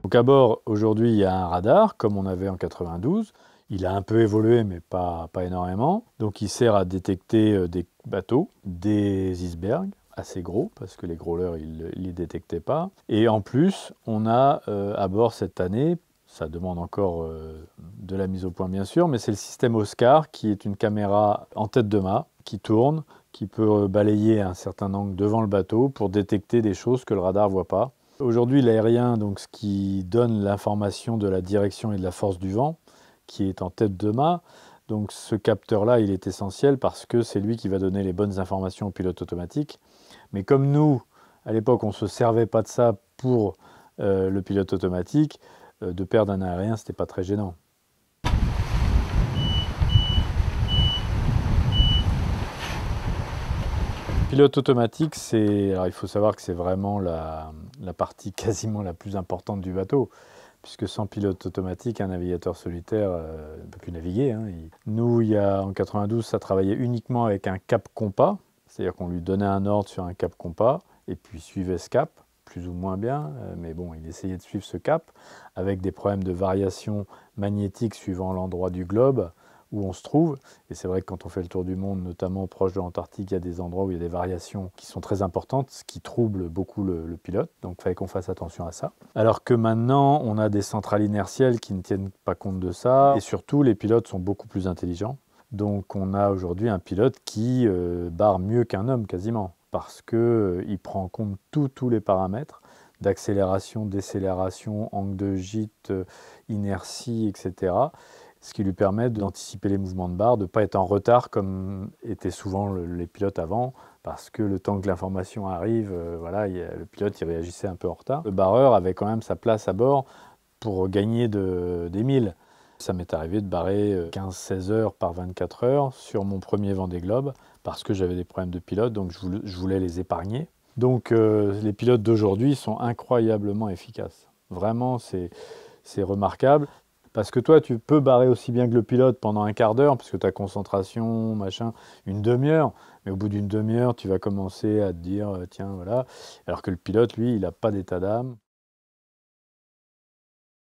Donc à bord, aujourd'hui, il y a un radar, comme on avait en 92. Il a un peu évolué, mais pas énormément. Donc il sert à détecter des bateaux, des icebergs, assez gros, parce que les growlers, ils ne les détectaient pas. Et en plus, on a à bord cette année, ça demande encore de la mise au point bien sûr, mais c'est le système Oscar, qui est une caméra en tête de mât, qui tourne, qui peut balayer un certain angle devant le bateau pour détecter des choses que le radar ne voit pas. Aujourd'hui, l'aérien, donc ce qui donne l'information de la direction et de la force du vent, qui est en tête de mât. Donc ce capteur-là, il est essentiel parce que c'est lui qui va donner les bonnes informations au pilote automatique. Mais comme nous, à l'époque, on ne se servait pas de ça pour le pilote automatique, de perdre un aérien, ce n'était pas très gênant. Pilote automatique, alors il faut savoir que c'est vraiment la partie quasiment la plus importante du bateau, puisque sans pilote automatique, un navigateur solitaire ne peut plus naviguer. Hein. Nous, en 92, ça travaillait uniquement avec un cap compas, c'est-à-dire qu'on lui donnait un ordre sur un cap compas, et puis suivait ce cap, plus ou moins bien, mais bon, il essayait de suivre ce cap, avec des problèmes de variation magnétique suivant l'endroit du globe où on se trouve. Et c'est vrai que quand on fait le tour du monde, notamment proche de l'Antarctique, il y a des endroits où il y a des variations qui sont très importantes, ce qui trouble beaucoup le pilote. Donc il fallait qu'on fasse attention à ça. Alors que maintenant, on a des centrales inertielles qui ne tiennent pas compte de ça. Et surtout, les pilotes sont beaucoup plus intelligents. Donc on a aujourd'hui un pilote qui barre mieux qu'un homme quasiment, parce qu'il prend en compte tous les paramètres d'accélération, décélération, angle de gîte, inertie, etc. Ce qui lui permet d'anticiper les mouvements de barre, de ne pas être en retard comme étaient souvent les pilotes avant, parce que le temps que l'information arrive, voilà, le pilote il réagissait un peu en retard. Le barreur avait quand même sa place à bord pour gagner des milles. Ça m'est arrivé de barrer 15-16 heures par 24 heures sur mon premier Vendée Globe, parce que j'avais des problèmes de pilote, donc je voulais les épargner. Donc les pilotes d'aujourd'hui sont incroyablement efficaces. Vraiment, c'est remarquable. Parce que toi, tu peux barrer aussi bien que le pilote pendant un quart d'heure, parce que ta concentration, machin, une demi-heure. Mais au bout d'une demi-heure, tu vas commencer à te dire, tiens, voilà. Alors que le pilote, lui, il n'a pas d'état d'âme.